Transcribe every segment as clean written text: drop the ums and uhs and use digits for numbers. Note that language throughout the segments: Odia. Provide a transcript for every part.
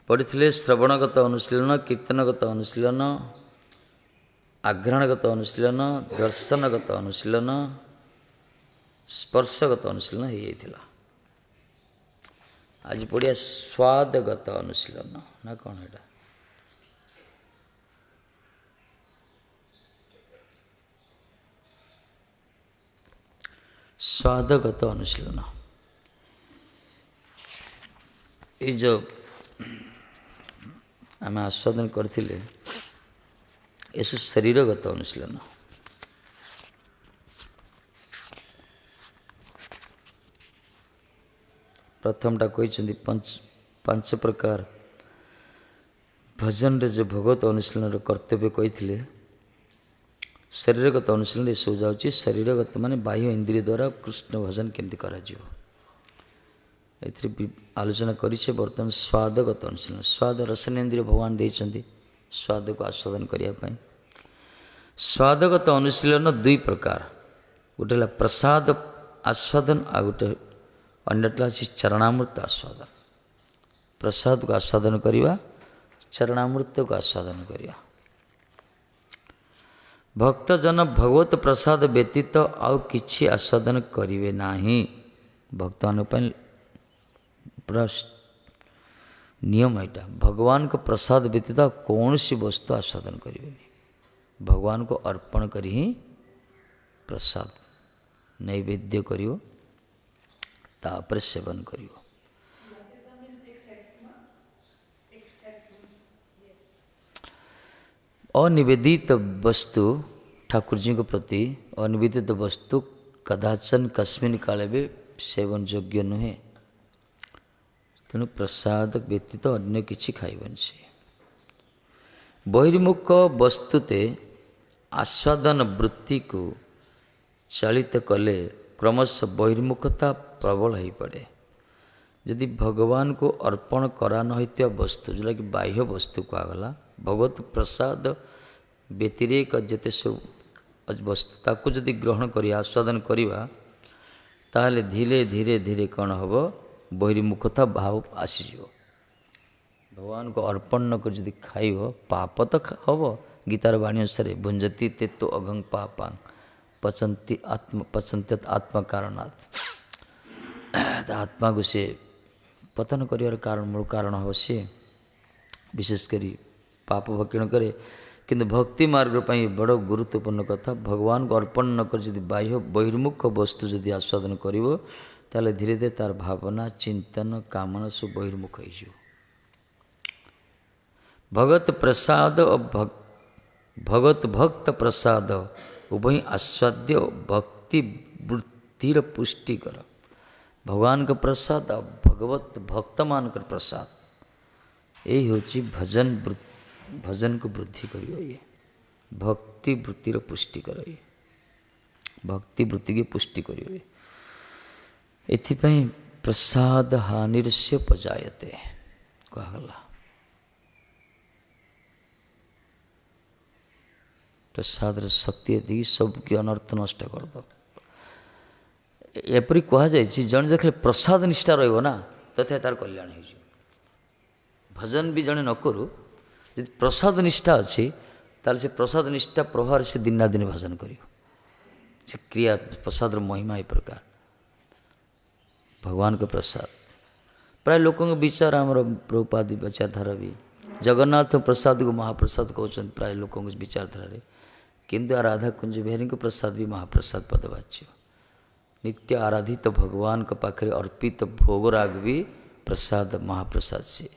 पढ़ी श्रवणगत अनुशीलन, कीर्तनगत अनुशीलन, आघ्राणगत अनुशीलन, दर्शनगत अनुशीलन, स्पर्शगत अनुशीलन हो जाता। आज पढ़िया स्वादगत अनुशीलन ना कौन है? स्वादगत अनुशीलन ये जो आम आस्वादन करते ये शरीरगत अनुशीलन। प्रथमटा कहते पांच प्रकार भजन रे जो भगवत अनुशीलन कर्तव्य कही शरीरगत अनुशीलन ये सब जाऊँगी। शरीरगत माने बाह्य इंद्रिय द्वारा कृष्ण भजन केमती कर आलोचना करें। बर्तमान स्वादगत अनुशीलन, स्वाद रसनेन्द्रिय भगवान देते स्वाद को आस्वादन करने। स्वादगत अनुशीलन दुई प्रकार, गोटे प्रसाद आस्वादन आ गोटे अन्यटा चरणामृत आस्वादन। प्रसाद को आस्वादन करवा, चरणामृत को आस्वादन करवा। भक्तजन भगवत प्रसाद व्यतीत आउ किछि आस्वादन करिवे नाही। भक्त पूरा नियम एटा, भगवान को प्रसाद व्यतीत कौन सी वस्तु आस्वादन करिवे। भगवान को अर्पण करी ही प्रसाद नैवेद्य करियो, तापर सेवन करियो। अनिवेदित वस्तु ठाकुर जी के प्रति अनिवेदित वस्तु कदाचन कस्मिन काले भी सेवन योग्य नुहे। तेणु प्रसाद व्यतीत अन्य किछि खाइबनि से। बहिर्मुख वस्तुते आस्वादन वृत्ति को चालित कले क्रमश बहिर्मुखता प्रबल हो पड़े। यदि भगवान को अर्पण करा न होइतिया वस्तु जोटा कि बाह्य वस्तु कहगला, भगवत प्रसाद व्यतिरेक जेते सब वस्तु ताकू जदि ग्रहण करी आस्वादन करिवा ताहले धीरे धीरे धीरे कौन हम बहिर्मुखता भाव आसीज। भगवान को अर्पण न कर जदि खाइब पाप तो हम। गीतार वाणी अनुसार भुंजती ते तो अघं पापां पचंती आत्मा कारणात्। आत्मा को से पतन कर कारण मूल कारण हम सी विशेषकर पाप भक्षण करे। किंतु भक्ति मार्ग पर बड़ गुरुत्वपूर्ण कथा, भगवान को अर्पण न कर जदि बाह्य बहिर्मुख वस्तु जदि आस्वादन करिवो ताले धीरे धीरे तार भावना चिंतन कामना सब बहिर्मुख हो। भगत प्रसाद और भगत भक्त प्रसाद उभय आस्वाद्य भक्ति वृत्तिर पुष्टि कर। भगवान का प्रसाद और भगवत भक्त मान कर प्रसाद यही हूँ भजन को वृद्धि करियो। ये भक्ति वृत्तिर पुष्टि कर, भक्ति वृत्ति की पुष्टि करियो। एथिपाई प्रसाद हानिर्स्य पजायते कहला। प्रसाद शक्ति यदि सबके अनर्थ नष्ट करद। एपरी कह जाए जन देखे प्रसाद निष्ठा रहा तथा तार कल्याण हो। भजन भी जड़े न करू यदि प्रसाद निष्ठा अच्छी ताल से प्रसाद निष्ठा प्रभाव से दिना दिन भजन कर क्रिया प्रसाद महिमा एक प्रकार भगवान का प्रसाद। प्राय लोकों के विचार आमर प्रभुपाद विचारधारा भी जगन्नाथ प्रसाद को महाप्रसाद कहते प्राय लोकों के विचारधारा। किंतु राधा कुंज बिहारी को प्रसाद भी महाप्रसाद पदवाच्य। नित्य आराधित तो भगवान के पाखे अर्पित भोगराग भी प्रसाद महाप्रसाद से।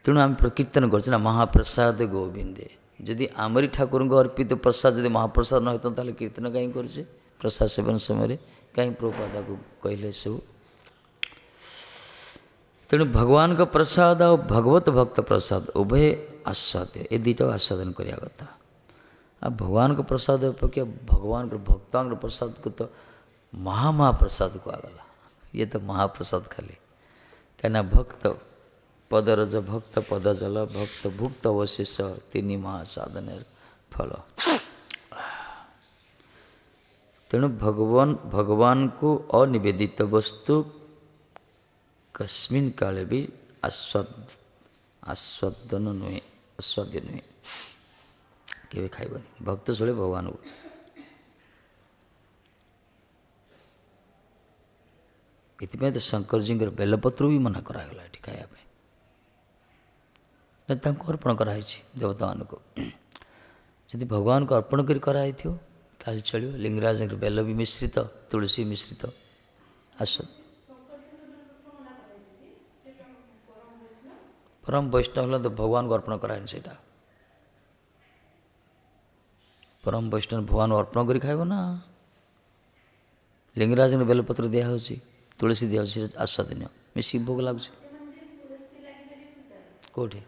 तेणु आम कीर्तन कर महाप्रसाद गोविंदे। यदि आमरी ठाकुर को अर्पित प्रसाद यदि महाप्रसाद न होता ताले कीर्तन कहीं करे प्रसाद सेवन समय कहीं प्रभुपादा को कहले सब। तेणु भगवान का प्रसाद और भगवत भक्त प्रसाद उभय आस्वाद्य ये दुटा आस्वादन करिया कथा। अब भगवान का प्रसाद अपेक्षा भगवान के भक्तों के प्रसाद को तो महाप्रसाद को आगला। ये तो महाप्रसाद खाली कहना भक्त पदरज भक्त पदजल भक्त भुक्त अवशेष तीन महासाधन फल। तेणु भगवान को अनिवेदित वस्तु कस्मिन् काले भी आस्वादन नुहे, आस्वाद्य नुहे, केवे खाइबनी। भक्त ଶୁଳେ ଭଗବାନଙ୍କୁ। ଏଥିପାଇଁ ତ ଶଙ୍କରଜୀଙ୍କର ବେଲପତ୍ର ବି ମନା କରାଗଲା ଏଠି ଖାଇବା ପାଇଁ, ତାଙ୍କୁ ଅର୍ପଣ କରାହେଇଛି ଦେବତାମାନଙ୍କୁ। ଯଦି ଭଗବାନଙ୍କୁ ଅର୍ପଣ କରି କରାହେଇଥିବ ତାହେଲେ ଚଳିବ। ଲିଙ୍ଗରାଜଙ୍କର ବେଲ ବି ମିଶ୍ରିତ, ତୁଳସୀ ମିଶ୍ରିତ ଆସ୍ୱାଦ। ପରମ ବୈଷ୍ଣବ ହେଲେ ତ ଭଗବାନଙ୍କୁ ଅର୍ପଣ କରାହେନି ସେଇଟା। ପରମ ବୈଷ୍ଣବ ଭଗବାନଙ୍କୁ ଅର୍ପଣ କରି ଖାଇବ ନା। ଲିଙ୍ଗରାଜଙ୍କ ବେଲପତ୍ର ଦିଆହେଉଛି, ତୁଳସୀ ଦିଆହେଉଛି, ସେଇଟା ଆସ୍ୱାଦନୀୟ, ମିଶିକି ଭୋଗ ଲାଗୁଛି। କେଉଁଠି?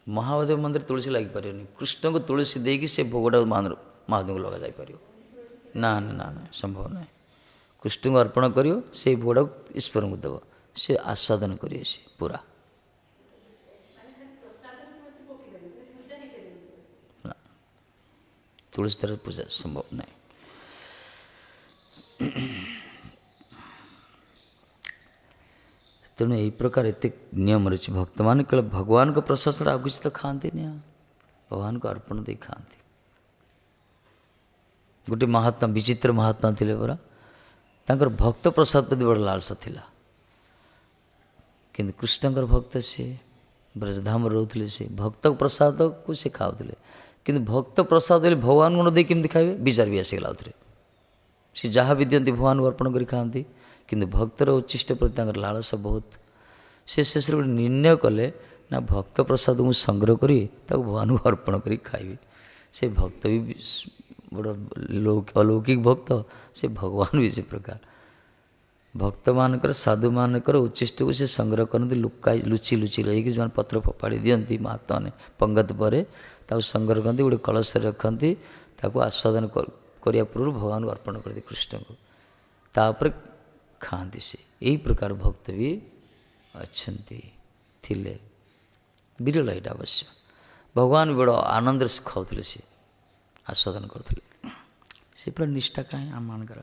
ମହାଦେବ ମନ୍ଦିର ତୁଳସୀ ଲାଗିପାରିବନି। କୃଷ୍ଣଙ୍କୁ ତୁଳସୀ ଦେଇକି ସେ ଭୋଗଟା ମହାଦେବଙ୍କୁ ଲଗାଯାଇପାରିବ। ନା ନା ନା ନା, ସମ୍ଭବ ନାହିଁ। କୃଷ୍ଣଙ୍କୁ ଅର୍ପଣ କରିବ, ସେଇ ଭୋଗଟାକୁ ଈଶ୍ୱରଙ୍କୁ ଦେବ, ସେ ଆସ୍ୱାଦନ କରିବେ ସେ ପୁରା। ନା, ତୁଳସୀ ଦ୍ୱାରା ପୂଜା ସମ୍ଭବ ନାହିଁ। ତେଣୁ ଏହି ପ୍ରକାର ଏତେ ନିୟମ ରହିଛି। ଭକ୍ତମାନେ କେବଳ ଭଗବାନଙ୍କ ପ୍ରସାଦ ଛଡ଼ା ଆଉ କିଛି ତ ଖାଆନ୍ତିନି, ଭଗବାନଙ୍କୁ ଅର୍ପଣ ଦେଇ ଖାଆନ୍ତି। ଗୋଟେ ମହାତ୍ମା, ବିଚିତ୍ର ମହାତ୍ମା ଥିଲେ ପରା, ତାଙ୍କର ଭକ୍ତ ପ୍ରସାଦ ପ୍ରତି ବଡ଼ ଲାଳସା ଥିଲା। କିନ୍ତୁ କୃଷ୍ଣଙ୍କର ଭକ୍ତ ସେ, ବ୍ରଜଧାମରେ ରହୁଥିଲେ, ସେ ଭକ୍ତ ପ୍ରସାଦକୁ ସେ ଖାଉଥିଲେ। କିନ୍ତୁ ଭକ୍ତ ପ୍ରସାଦ ହେଲେ ଭଗବାନଙ୍କୁ ନ ଦେଇ କେମିତି ଖାଇବେ, ବିଚାର ବି ଆସିଗଲା ଆଉଥରେ। ସେ ଯାହା ବି ଦିଅନ୍ତି ଭଗବାନଙ୍କୁ ଅର୍ପଣ କରି ଖାଆନ୍ତି। କିନ୍ତୁ ଭକ୍ତର ଉଚ୍ଚିଷ୍ଟ ପ୍ରତି ତାଙ୍କର ଲାଳସା ବହୁତ। ସେ ଶେଷରେ ଗୋଟେ ନିର୍ଣ୍ଣୟ କଲେ, ନା ଭକ୍ତ ପ୍ରସାଦ ମୁଁ ସଂଗ୍ରହ କରି ତାକୁ ଭଗବାନଙ୍କୁ ଅର୍ପଣ କରି ଖାଇବି। ସେ ଭକ୍ତ ବି ବଡ଼ ଅଲୌକିକ ଭକ୍ତ, ସେ ଭଗବାନ ବି ସେ ପ୍ରକାର। ଭକ୍ତମାନଙ୍କର, ସାଧୁମାନଙ୍କର ଉଚ୍ଚିଷ୍ଟକୁ ସେ ସଂଗ୍ରହ କରନ୍ତି, ଲୁଚି ରହିକି ଯେଉଁମାନେ ପତ୍ର ଫୋପାଡ଼ି ଦିଅନ୍ତି ମହାତ୍ମାମାନେ ପଙ୍ଗତ ପରେ, ତାକୁ ସଂଗ୍ରହ କରନ୍ତି, ଗୋଟେ କଳସରେ ରଖନ୍ତି, ତାକୁ ଆସ୍ୱାଦନ କରିବା ପୂର୍ବରୁ ଭଗବାନଙ୍କୁ ଅର୍ପଣ କରନ୍ତି କୃଷ୍ଣଙ୍କୁ, ତାପରେ ଖାଆନ୍ତି। ସେ ଏହି ପ୍ରକାର ଭକ୍ତ ବି ଅଛନ୍ତି, ଥିଲେ। ବିରଳ ଏଇଟା ଅବଶ୍ୟ। ଭଗବାନ ବଡ଼ ଆନନ୍ଦରେ ସେ ଖାଉଥିଲେ, ସେ ଆସ୍ୱାଦନ କରୁଥିଲେ। ସେ ପୁରା ନିଷ୍ଠା କାହିଁ ଆମମାନଙ୍କର।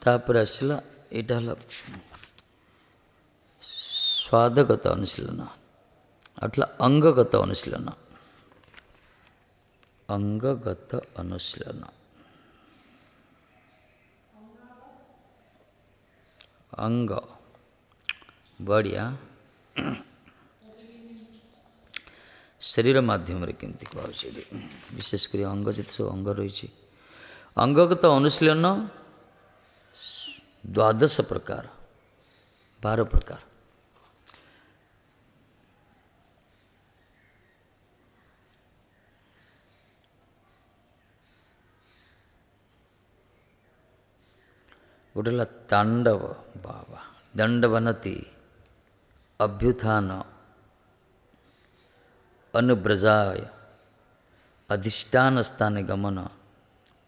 ତାପରେ ଆସିଲା, ଏଇଟା ହେଲା ସ୍ୱାଦଗତ ଅନୁଶୀଳନ, ଆଉଥିଲା ଅଙ୍ଗଗତ ଅନୁଶୀଳନ। ଅଙ୍ଗଗତ ଅନୁଶୀଳନ, ଅଙ୍ଗ ବଢ଼ିଆ ଶରୀର ମାଧ୍ୟମରେ କେମିତି କୁହାଯାଉଛି, ବିଶେଷ କରି ଅଙ୍ଗ ଯେତେ ସବୁ ଅଙ୍ଗ ରହିଛି। ଅଙ୍ଗଗତ ଅନୁଶୀଳନ 12 ପ୍ରକାର, 12 ପ୍ରକାର। ଗୋଟେ ହେଲା ତାଣ୍ଡବ, ବାବା, ଦଣ୍ଡବନତି, ଅଭ୍ୟୁତ୍ଥାନ, ଅନୁବ୍ରଜାୟ, ଅଧିଷ୍ଠାନ ସ୍ଥାନ ଗମନ,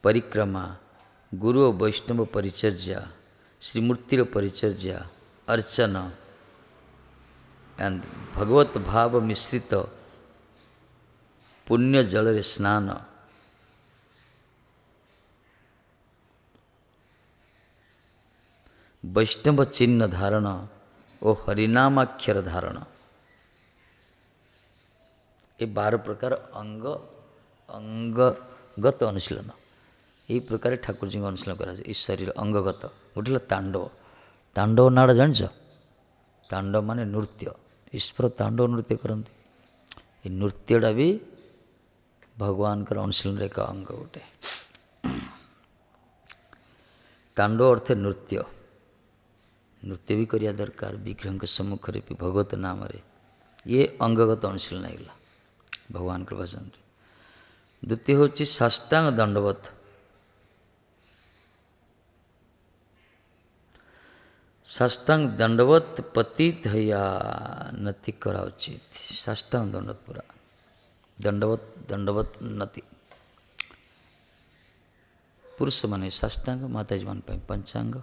ପରିକ୍ରମା, ଗୁରୁ ଓ ବୈଷ୍ଣବ ପରିଚର୍ଯ୍ୟା, ଶ୍ରୀମୂର୍ତ୍ତିର ପରିଚର୍ଯ୍ୟା, ଅର୍ଚ୍ଚନ ଆଣ୍ଡ ଭଗବତ ଭାବ ମିଶ୍ରିତ ପୁଣ୍ୟ ଜଳରେ ସ୍ନାନ, ବୈଷ୍ଣବ ଚିହ୍ନ ଧାରଣ ଓ ହରିନାମାକ୍ଷର ଧାରଣ। ଏ 12 ପ୍ରକାର ଅଙ୍ଗଗତ ଅନୁଶୀଳନ। ଏହି ପ୍ରକାର ଠାକୁରଜୀଙ୍କ ଅନୁଶୀଳନ କରାଯାଏ। ଏହି ଶରୀର ଅଙ୍ଗଗତ। ଗୋଟେ ହେଲା ତାଣ୍ଡବ। ତାଣ୍ଡବ ନାଁଟା ଜାଣିଛ? ତାଣ୍ଡବ ମାନେ ନୃତ୍ୟ। ଈଶ୍ୱର ତାଣ୍ଡବ ନୃତ୍ୟ କରନ୍ତି। ଏ ନୃତ୍ୟଟା ବି ଭଗବାନଙ୍କର ଅନୁଶୀଳନର ଏକ ଅଙ୍ଗ ଗୋଟେ। ତାଣ୍ଡବ ଅର୍ଥ ନୃତ୍ୟ। ନୃତ୍ୟ ବି କରିବା ଦରକାର ବିଗ୍ରହଙ୍କ ସମ୍ମୁଖରେ ବି ଭଗବତ ନାମରେ। ଇଏ ଅଙ୍ଗଗତ ଅନୁଶୀଳନ ହେଇଗଲା ଭଗବାନଙ୍କର ଭଜନରେ। ଦ୍ୱିତୀୟ ହେଉଛି ସାଷ୍ଟାଙ୍ଗ ଦଣ୍ଡବତ। ସାଷ୍ଟାଙ୍ଗ ଦଣ୍ଡବତ ପତିତ ନତି କରା ଉଚିତ। ସାଷ୍ଟାଙ୍ଗ ଦଣ୍ଡବତ ପୁରା ଦଣ୍ଡବତ ନତି। ପୁରୁଷମାନେ ସାଷ୍ଟାଙ୍ଗ, ମାତାଜୀମାନଙ୍କ ପାଇଁ ପଞ୍ଚାଙ୍ଗ।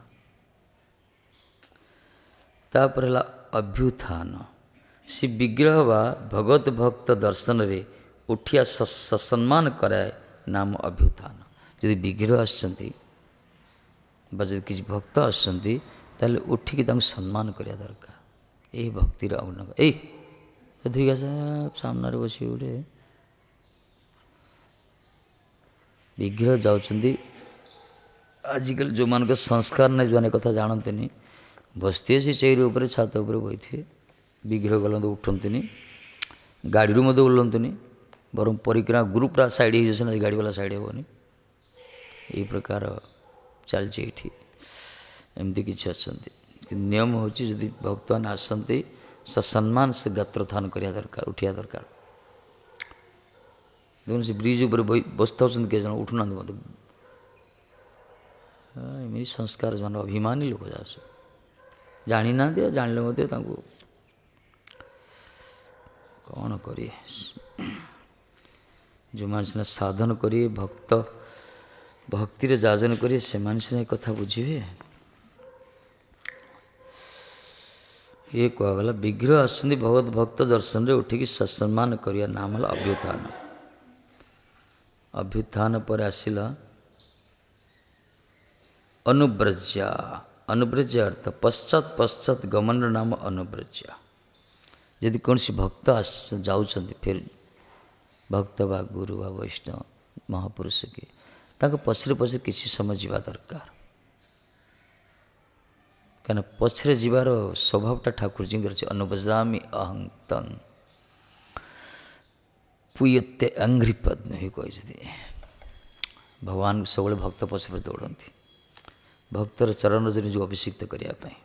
ତାପରେ ହେଲା ଅଭ୍ୟୁତ୍ଥାନ। ସେ ବିଗ୍ରହ ବା ଭଗବତ ଭକ୍ତ ଦର୍ଶନରେ ଉଠିଆ ସସମ୍ମାନ କରାଏ ନାମ ଅଭ୍ୟୁତ୍ଥାନ। ଯଦି ବିଗ୍ରହ ଆସିଛନ୍ତି ବା ଯଦି କିଛି ଭକ୍ତ ଆସୁଛନ୍ତି ତାହେଲେ ଉଠିକି ତାଙ୍କୁ ସମ୍ମାନ କରିବା ଦରକାର। ଏହି ଭକ୍ତିର ଅବନଗ। ଏଇ ଧୋଇକି ଆସ, ସାମ୍ନାରେ ବସି ଗୋଟେ ବିଗ୍ରହ ଯାଉଛନ୍ତି। ଆଜିକାଲି ଯେଉଁମାନଙ୍କ ସଂସ୍କାର ନାହିଁ, ଯେଉଁମାନେ କଥା ଜାଣନ୍ତିନି, ବସିଥିବେ ସେ ଚେଇର ଉପରେ, ଛାତ ଉପରେ ବସିଥିବେ, ବିଗ୍ରହ ଗଲା ତ ଉଠନ୍ତିନି, ଗାଡ଼ିରୁ ମଧ୍ୟ ଓହ୍ଲନ୍ତୁନି, ବରଂ ପରିକ୍ରମା ଗ୍ରୁପ୍ଟା ସାଇଡ଼୍ ହେଇଯାଉଛି ନା, ଗାଡ଼ିବାଲା ସାଇଡ଼୍ ହେବନି। ଏହି ପ୍ରକାର ଚାଲିଛି ଏଇଠି। ଏମିତି କିଛି ଅଛନ୍ତି। ନିୟମ ହେଉଛି ଯଦି ଭକ୍ତମାନେ ଆସନ୍ତି ସସମ୍ମାନ ସେ ଗାତ୍ରୋତ୍ଥାନ କରିବା ଦରକାର, ଉଠିବା ଦରକାର। ଦେଖୁନ ସେ ବ୍ରିଜ୍ ଉପରେ ବସିଥାଉଛନ୍ତି, କେତେ ଜଣ ଉଠୁନାହାନ୍ତି ମୋତେ। ଏମିତି ସଂସ୍କାର ଜଣେ ଅଭିମାନୀ ଲୋକ ଯାହା ସବୁ ଜାଣିନାହାନ୍ତି, ଆଉ ଜାଣିଲେ ମଧ୍ୟ ତାଙ୍କୁ କ'ଣ କରିବେ। ଯେଉଁମାନେ ସିନା ସାଧନ କରିବେ, ଭକ୍ତିରେ ଯାଜନ କରିବେ, ସେମାନେ ସିନା ଏ କଥା ବୁଝିବେ। ଇଏ କୁହାଗଲା ବିଗ୍ରହ ଆସୁଛନ୍ତି ଭଗବତ ଭକ୍ତ ଦର୍ଶନରେ ଉଠିକି ସସମ୍ମାନ କରିବା ନାମ ହେଲା ଅଭ୍ୟୁତ୍ଥାନ। ଅଭ୍ୟୁତ୍ଥାନ ପରେ ଆସିଲା ଅନୁବ୍ରଜ୍ୟା। ଅନୁବ୍ରଜ୍ୟା ଅର୍ଥ ପଶ୍ଚାତ୍ ଗମନର ନାମ ଅନୁବ୍ରଜ୍ୟା। ଯଦି କୌଣସି ଭକ୍ତ ଯାଉଛନ୍ତି, ଫେର ଭକ୍ତ ବା ଗୁରୁ ବା ବୈଷ୍ଣବ ମହାପୁରୁଷ କି, ତାଙ୍କ ପଛରେ କିଛି ସମୟ ଯିବା ଦରକାର। କାହିଁକିନା ପଛରେ ଯିବାର ସ୍ୱଭାବଟା ଠାକୁରଜୀଙ୍କର ଅଛି। ଅନୁବ୍ରଜାମି ଅହଂ ତଂ ପୁୟତେ ଅଙ୍ଘ୍ରିପଦ ହିଁ କହିଛନ୍ତି। ଭଗବାନ ସବୁବେଳେ ଭକ୍ତ ପଛରେ ଦୌଡ଼ନ୍ତି, ଭକ୍ତର ଚରଣରେ ନିଜକୁ ଅଭିଷିକ୍ତ କରିବା ପାଇଁ।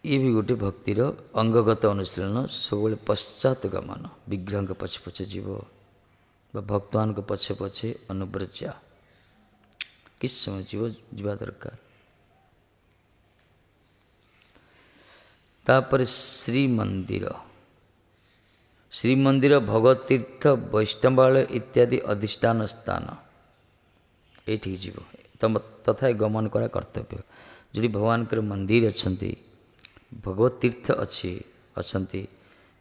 ଇଏ ବି ଗୋଟେ ଭକ୍ତିର ଅଙ୍ଗଗତ ଅନୁଶୀଳନ। ସବୁବେଳେ ପଶ୍ଚାତ୍ ଗମନ, ବିଗ୍ରହଙ୍କ ପଛେ ପଛେ ଯିବ ବା ଭକ୍ତମାନଙ୍କ ପଛେ ପଛେ ଅନୁବ୍ରଜ୍ୟା, କିଛି ସମୟ ଯିବା ଦରକାର। ତାପରେ ଶ୍ରୀମନ୍ଦିର ଭଗବତ ତୀର୍ଥ ବୈଷ୍ଣବାଳୟ ଇତ୍ୟାଦି ଅଧିଷ୍ଠାନ ସ୍ଥାନ, ଏଇଠିକି ଯିବ। ତଥାପି ଗମନ କରା କର୍ତ୍ତବ୍ୟ। ଯଦି ଭଗବାନଙ୍କର ମନ୍ଦିର ଅଛନ୍ତି, ଭଗବତ ତୀର୍ଥ ଅଛନ୍ତି,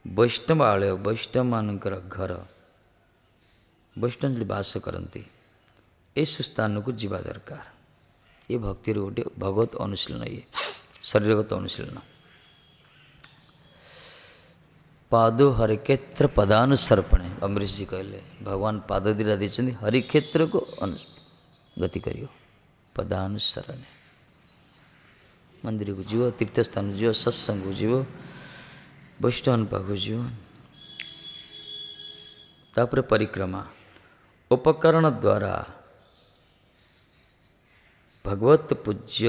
ବୈଷ୍ଣବ ଆଳୟ, ବୈଷ୍ଣବମାନଙ୍କର ଘର, ବୈଷ୍ଣବ ଯଦି ବାସ କରନ୍ତି, ଏସବୁ ସ୍ଥାନକୁ ଯିବା ଦରକାର। ଏ ଭକ୍ତିର ଗୋଟେ ଭଗବତ ଅନୁଶୀଳନ, ଇଏ ଶରୀରଗତ ଅନୁଶୀଳନ। ପାଦ ହରିକ୍ଷେତ୍ର ପଦାନୁସର୍ପଣେ, ଅମରୀଶଜୀ କହିଲେ ଭଗବାନ ପାଦ ଦିଟା ଦେଇଛନ୍ତି, ହରିକ୍ଷେତ୍ରକୁ ଗତି କରିବ ପଦାନୁସରଣେ। ମନ୍ଦିରକୁ ଯିବ, ତୀର୍ଥସ୍ଥାନକୁ ଯିବ, ସତ୍ସଙ୍ଗକୁ ଯିବ, ବୈଷ୍ଣବ ପାଖକୁ ଯିବ। ତାପରେ ପରିକ୍ରମା, ଉପକରଣ ଦ୍ୱାରା ଭଗବତ ପୂଜ୍ୟ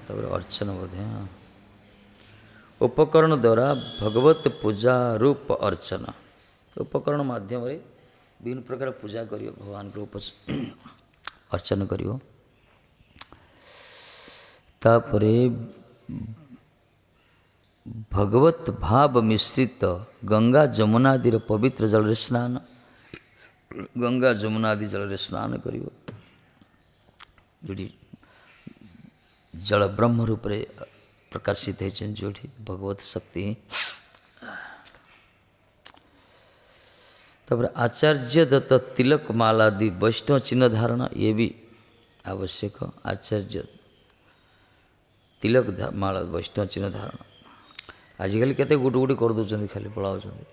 ତାପରେ ଅର୍ଚ୍ଚନ ବୋଧେ, ଉପକରଣ ଦ୍ୱାରା ଭଗବତ ପୂଜା ରୂପ ଅର୍ଚ୍ଚନ। ଉପକରଣ ମାଧ୍ୟମରେ ବିଭିନ୍ନ ପ୍ରକାର ପୂଜା କରିବ, ଭଗବାନଙ୍କର ଅର୍ଚ୍ଚନ କରିବ। ତାପରେ ଭଗବତ ଭାବ ମିଶ୍ରିତ ଗଙ୍ଗା ଯମୁନା ଆଦିର ପବିତ୍ର ଜଳରେ ସ୍ନାନ, ଗଙ୍ଗା ଯମୁନା ଆଦି ଜଳରେ ସ୍ନାନ କରିବ। ଯେଉଁଠି ଜଳ ବ୍ରହ୍ମ ରୂପରେ ପ୍ରକାଶିତ ହେଇଛନ୍ତି, ଯେଉଁଠି ଭଗବତ ଶକ୍ତି। ତାପରେ ଆଚାର୍ଯ୍ୟ ଦତ୍ତ ତିଲକ ମାଲା ଆଦି ବୈଷ୍ଣବ ଚିହ୍ନ ଧାରଣ, ଇଏ ବି ଆବଶ୍ୟକ। ଆଚାର୍ଯ୍ୟ ତିଲକ ମାଳା ବୈଷ୍ଣବ ଚିହ୍ନ ଧାରଣ। ଆଜିକାଲି କେତେ ଗୁଟି କରିଦେଉଛନ୍ତି, ଖାଲି ପଳାଉଛନ୍ତି,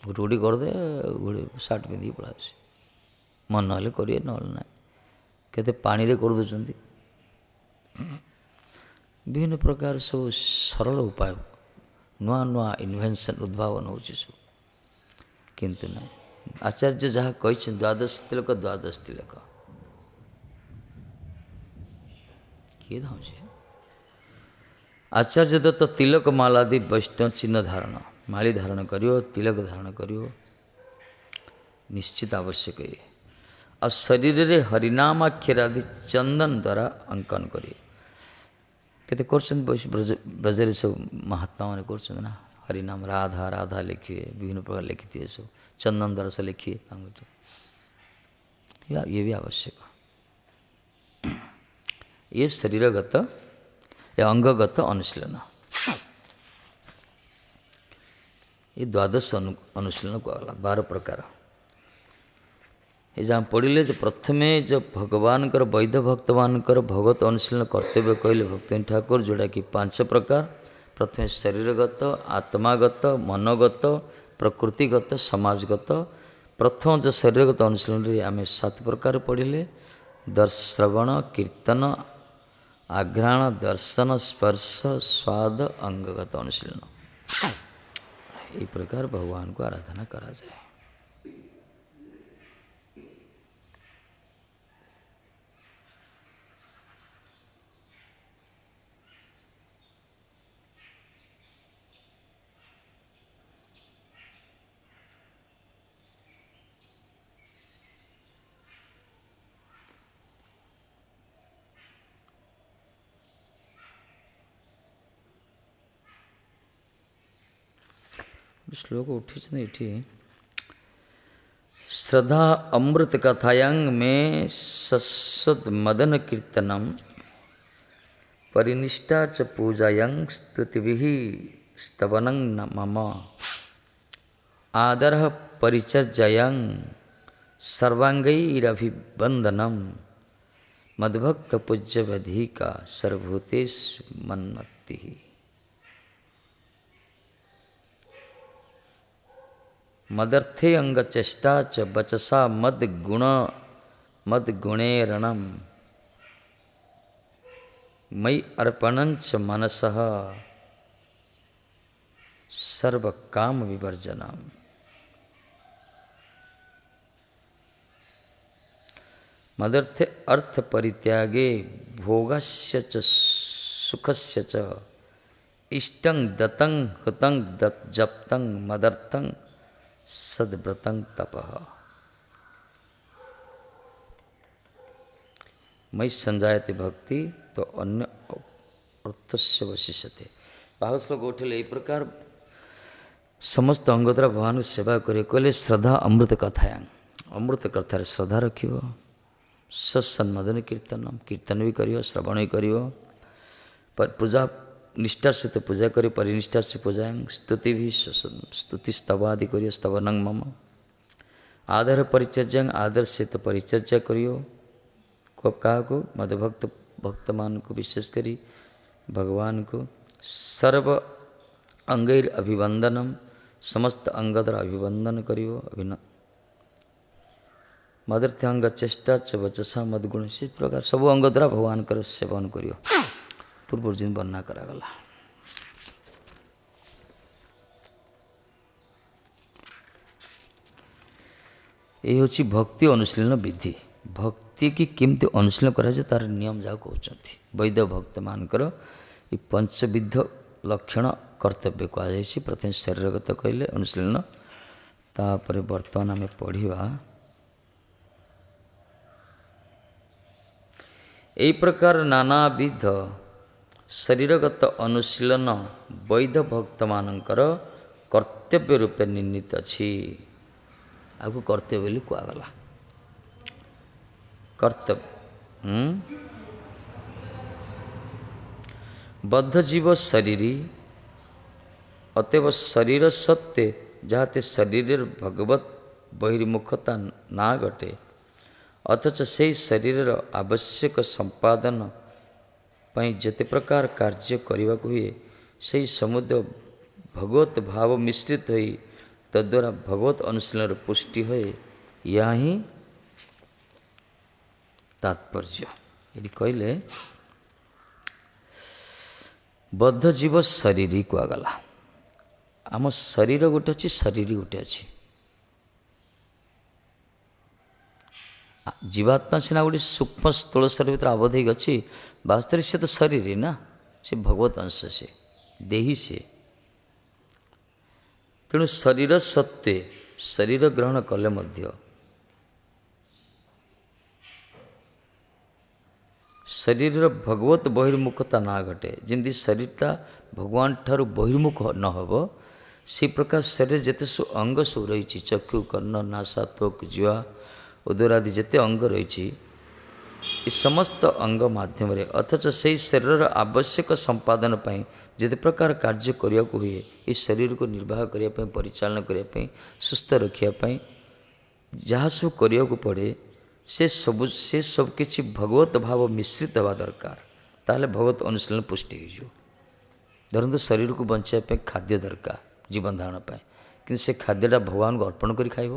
ଗୁଟି କରିଦେ, ଗୋଟେ ସାର୍ଟ ପିନ୍ଧିକି ପଳାଉଛି, ମନ ହେଲେ କରିବେ, ନହେଲେ ନାହିଁ। କେତେ ପାଣିରେ କରିଦେଉଛନ୍ତି, ବିଭିନ୍ନ ପ୍ରକାର ସବୁ ସରଳ ଉପାୟ, ନୂଆ ନୂଆ ଇନଭେନ୍ସନ୍, ଉଦ୍ଭାବନ ହେଉଛି ସବୁ। କିନ୍ତୁ ନାହିଁ, ଆଚାର୍ଯ୍ୟ ଯାହା କହିଛନ୍ତି ଦ୍ୱାଦଶ ତିଲକ କିଏ ଧାଉଛି। ଆଚାର୍ଯ୍ୟ ଦତ୍ତ ତିଲକ ମାଲା ଆଦି ବୈଷ୍ଣବ ଚିହ୍ନ ଧାରଣ, ମାଳି ଧାରଣ କରିବ, ତିଲକ ଧାରଣ କରିବ, ନିଶ୍ଚିତ ଆବଶ୍ୟକ। ଇଏ ଆଉ ଶରୀରରେ ହରିନାମାକ୍ଷର ଆଦି ଚନ୍ଦନ ଦ୍ୱାରା ଅଙ୍କନ କରିବେ। କେତେ କରୁଛନ୍ତି ବ୍ରଜରେ ସବୁ ମହାତ୍ମାମାନେ କରୁଛନ୍ତି ନା, ହରିନାମ ରାଧା ରାଧା ଲେଖିବେ, ବିଭିନ୍ନ ପ୍ରକାର ଲେଖିଥିବେ, ସବୁ ଚନ୍ଦନ ଦ୍ୱାରା ସେ ଲେଖିବେ ଆଙ୍ଗୁଠି। ଇଏ ବି ଆବଶ୍ୟକ। ଇଏ ଶରୀରଗତ। ଏ ଅଙ୍ଗଗତ ଅନୁଶୀଳନ। ये द्वादश अनुशीलन कहला 12 प्रकार। ये जहाँ पढ़िले जो प्रथमे जो भगवान वैध भक्त मान भगवत अनुशीलन कर्तव्य कहले भक्ति ठाकुर, जोड़ा कि 5 प्रकार। प्रथमे शरीरगत, आत्मागत, मनोगत, प्रकृतिगत, समाजगत। प्रथम जो शरीरगत अनुशीलन आम 7 प्रकार पढ़िले। श्रवण, कीर्तन, आघ्राण, दर्शन, स्पर्श, स्वाद, अंगगत अनुशीलन। इस प्रकार भगवान को आराधना करा जाए। श्लोक उठी ये श्रद्धा अमृत कथायांग में सस्वत मदन कीर्तनम परिनिष्ठा च पूजायं स्तुतिभिः स्तवनं मम आदरः परिचर्यायं सर्वांगैरभिवंदनम मद्भक्त पूज्यवधिका सर्वभूतेषु मन्मत्तिः। मदर्थे अंगचेष्टा च वचसा मद्गुणेरणम मयि अर्पणञ्च मनसः सर्वकाम विवर्जनम। मदर्थे अर्थ परित्यागे भोगस्य च सुखस्य च इष्टं दतं हुतं जप्तं मदर्थं सद्व्रतं तपः। मयि संजायते भक्ति तो अन्य अर्थस्य वशिष्यते। भागवत श्लोक उठिले यही प्रकार समस्त अंग द्वारा भगवान सेवा करे कहले श्रद्धा अमृत कथायां। अमृत कथार श्रद्धा रखिब, सत्सन्मदन कीर्तन कीर्तन भी करियो, श्रवण भी करियो, पर पूजा निष्ठा से तो पूजा करी, परिनिष्ठा से पूजा, स्तुति भी स्तुति स्तवादि करियो, स्तवनं मम आदर परिचर्या, आदर से तो परिचर्या करियो। को कहा को मदभक्त भक्तमान को विशेष करी भगवान को सर्व अंगैर अभिवंदनम समस्त अंगदर अभिवंदन करियो। मदर्थ्यांग चेष्टा च वचसा मदगुण से प्रकार सब अंग द्वारा भगवान कर सेवन करियो। पूर्व दिन वर्णना करागला। ये हूँ भक्ति अनुशीलन विधि। भक्ति की केमती अनुशीलन करा जाए तार नियम जा कहते वैध भक्त मानकर ये पंचविध लक्षण कर्तव्य कहुई। प्रथम शरीरगत कहले अनुशीलन, तापर बर्तमान आम पढ़ा यही प्रकार नानाविध शरीरगत अनुशीलन वैध भक्त मानकर कर्तव्य रूपे निर्णीत अच्छी। आपको कर्तव्य बोली कहगला। कर्तव्य बद्ध जीव शरीरी अतएव शरीर सत्य जाते शरीर भगवत बहिर्मुखता ना घटे, अथच से शरीर आवश्यक संपादन पाई जते प्रकार कार्य करने को हुए से समुद्र भगवत भाव मिश्रित होई तद्वारा भगवत अनुशीलन पुष्टि होए। या ही तात्पर्य ये कहले बद्ध जीव शरीरी कहगला। आम शरीर गोटे अच्छी शरीर गोटे अच्छी। जीवात्मा सीना गोटे सूक्ष्म स्थूल शरीर भर आबद्ध हो गई, वास्तव से तो शरीर ना, से भगवत अंश से देही से। तेणु शरीर सत्य शरीर ग्रहण कले मध्य शरीर भगवत बहिर्मुखता ना घटे। जमी शरीरटा भगवान ठार बहिर्मुख न हो से प्रकार शरीर जिते सब अंग सब रही चक्षु कर्ण नासा त्वक जीवा उदर आदि जिते अंग रही ଏ ସମସ୍ତ ଅଙ୍ଗ ମାଧ୍ୟମରେ ଅଥଚ ସେହି ଶରୀରର ଆବଶ୍ୟକ ସମ୍ପାଦନ ପାଇଁ ଯେତେ ପ୍ରକାର କାର୍ଯ୍ୟ କରିବାକୁ ହୁଏ ଏ ଶରୀରକୁ ନିର୍ବାହ କରିବା ପାଇଁ, ପରିଚାଳନା କରିବା ପାଇଁ, ସୁସ୍ଥ ରଖିବା ପାଇଁ ଯାହା ସବୁ କରିବାକୁ ପଡ଼େ ସେ ସବୁ କିଛି ଭଗବତ ଭାବ ମିଶ୍ରିତ ହେବା ଦରକାର। ତାହେଲେ ଭଗବତ ଅନୁଶୀଳନ ପୁଷ୍ଟି ହୋଇଯିବ। ଧରନ୍ତୁ ଶରୀରକୁ ବଞ୍ଚାଇବା ପାଇଁ ଖାଦ୍ୟ ଦରକାର ଜୀବନ ଧାରଣ ପାଇଁ, କିନ୍ତୁ ସେ ଖାଦ୍ୟଟା ଭଗବାନଙ୍କୁ ଅର୍ପଣ କରି ଖାଇବ।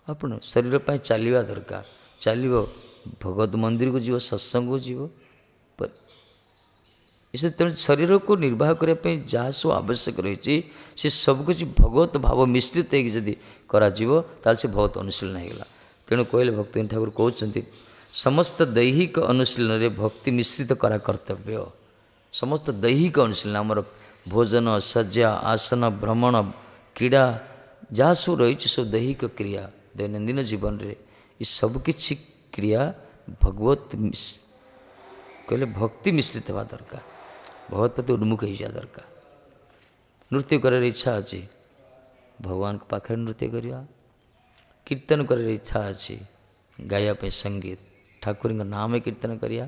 ଆପଣ ଶରୀର ପାଇଁ ଚାଲିବା ଦରକାର, ଚାଲିବ, ଭଗବତ ମନ୍ଦିରକୁ ଯିବ, ସତ୍ସଙ୍ଗକୁ ଯିବ। ତେଣୁ ଶରୀରକୁ ନିର୍ବାହ କରିବା ପାଇଁ ଯାହା ସବୁ ଆବଶ୍ୟକ ରହିଛି ସେ ସବୁକିଛି ଭଗବତ ଭାବ ମିଶ୍ରିତ ହେଇକି ଯଦି କରାଯିବ ତାହେଲେ ସେ ଭଗବତ ଅନୁଶୀଳନ ହେଇଗଲା। ତେଣୁ କହିଲେ ଭକ୍ତିବିନୋଦ ଠାକୁର କହୁଛନ୍ତି ସମସ୍ତ ଦୈହିକ ଅନୁଶୀଳନରେ ଭକ୍ତି ମିଶ୍ରିତ କରା କର୍ତ୍ତବ୍ୟ। ସମସ୍ତ ଦୈହିକ ଅନୁଶୀଳନ ଆମର ଭୋଜନ, ଶଯ୍ୟା, ଆସନ, ଭ୍ରମଣ, କ୍ରୀଡ଼ା ଯାହା ସବୁ ରହିଛି ସବୁ ଦୈହିକ କ୍ରିୟା ଦୈନନ୍ଦିନ ଜୀବନରେ ଏ ସବୁକିଛି କ୍ରିୟା ଭଗବତ କହିଲେ ଭକ୍ତି ମିଶ୍ରିତ ହେବା ଦରକାର, ଭଗବତ ପ୍ରତି ଉନ୍ମୁଖ ହେଇଯିବା ଦରକାର। ନୃତ୍ୟ କରିବାର ଇଚ୍ଛା ଅଛି, ଭଗବାନଙ୍କ ପାଖରେ ନୃତ୍ୟ କରିବା। କୀର୍ତ୍ତନ କରିବାର ଇଚ୍ଛା ଅଛି, ଗାଇବା ପାଇଁ ସଙ୍ଗୀତ, ଠାକୁରଙ୍କ ନାମ କୀର୍ତ୍ତନ କରିବା।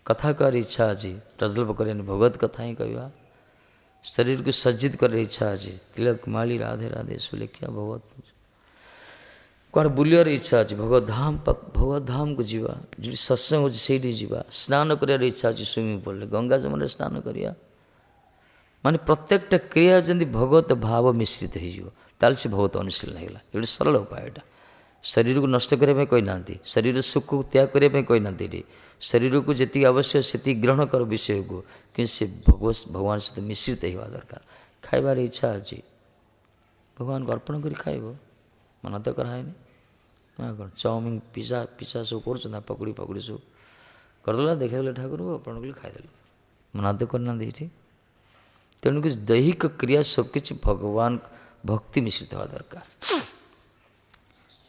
କଥା କହିବାର ଇଚ୍ଛା ଅଛି, ପ୍ରଜଳ୍ପ କରିବା ଭଗବତ କଥା ହିଁ କହିବା। ଶରୀରକୁ ସଜ୍ଜିତ କରିବାର ଇଚ୍ଛା ଅଛି, ତିଳକ ମାଳି ରାଧେ ରାଧେ ସୁଲେଖିଆ ଭଗବତ। କୁଆଡ଼େ ବୁଲିବାର ଇଚ୍ଛା ଅଛି, ଭଗବତ ଧାମକୁ ଯିବା, ଯେଉଁଠି ସତ୍ସଙ୍ଗ ଅଛି ସେଇଠି ଯିବା। ସ୍ନାନ କରିବାର ଇଚ୍ଛା ଅଛି, ସୁଇମିଂ ପୁଲରେ ଗଙ୍ଗା ଯମୁନାରେ ସ୍ନାନ କରିବା। ମାନେ ପ୍ରତ୍ୟେକଟା କ୍ରିୟା ଯେମିତି ଭଗବତ ଭାବ ମିଶ୍ରିତ ହେଇଯିବ ତାହେଲେ ସେ ଭଗବତ ଅନୁଶୀଳନ ହେଇଗଲା। ଏଠି ସରଳ ଉପାୟ ଏଇଟା। ଶରୀରକୁ ନଷ୍ଟ କରିବା ପାଇଁ କହିନାହାନ୍ତି, ଶରୀର ସୁଖକୁ ତ୍ୟାଗ କରିବା ପାଇଁ କହିନାହାନ୍ତି। ଏଠି ଶରୀରକୁ ଯେତିକି ଆବଶ୍ୟକ ସେତିକି ଗ୍ରହଣ କର ବିଷୟକୁ, କିନ୍ତୁ ସେ ଭଗବାନ ସହିତ ମିଶ୍ରିତ ହେବା ଦରକାର। ଖାଇବାର ଇଚ୍ଛା ଅଛି, ଭଗବାନଙ୍କୁ ଅର୍ପଣ କରି ଖାଇବ, ମନା ତ କରାହେଇନି ନା କ'ଣ? ଚାଉମିନ, ପିଜା ସବୁ କରୁଛନ୍ତି ନା, ପକୁଡ଼ି ସବୁ କରିଦେଲା, ଦେଖାଇଦେଲେ ଠାକୁରଙ୍କୁ, ଅର୍ପଣ କଲି, ଖାଇଦେଲେ, ମନା ତ କରିନାହାନ୍ତି ଏଠି। ତେଣୁକରି ଦୈହିକ କ୍ରିୟା ସବୁକିଛି ଭଗବାନ ଭକ୍ତି ମିଶ୍ରିତ ହେବା ଦରକାର।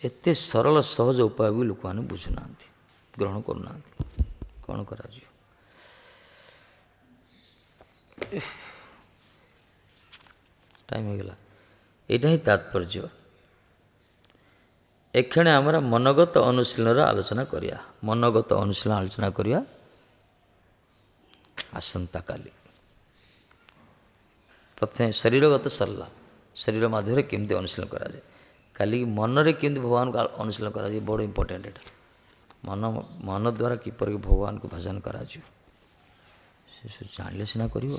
ଏତେ ସରଳ ସହଜ ଉପାୟ ବି ଲୋକମାନେ ବୁଝୁନାହାନ୍ତି, ଗ୍ରହଣ କରୁନାହାନ୍ତି। କ'ଣ କରାଯିବ? ଟାଇମ୍ ହେଇଗଲା। ଏଇଟା ହିଁ ତାତ୍ପର୍ଯ୍ୟ। ଏକ୍ଷଣେ ଆମର ମନୋଗତ ଅନୁଶୀଳନର ଆଲୋଚନା କରିବା। ମନୋଗତ ଅନୁଶୀଳନ ଆଲୋଚନା କରିବା ଆସନ୍ତାକାଲି। ପ୍ରଥମେ ଶରୀରଗତ ସରିଲା, ଶରୀର ମାଧ୍ୟମରେ କେମିତି ଅନୁଶୀଳନ କରାଯାଏ। କାଲି ମନରେ କେମିତି ଭଗବାନଙ୍କୁ ଅନୁଶୀଳନ କରାଯାଏ, ବଡ଼ ଇମ୍ପୋର୍ଟାଣ୍ଟ ଏଇଟା। ମନ ଦ୍ୱାରା କିପରି ଭଗବାନଙ୍କୁ ଭଜନ କରାଯିବ ସେ ଜାଣିଲେ ସିନା କରିବ।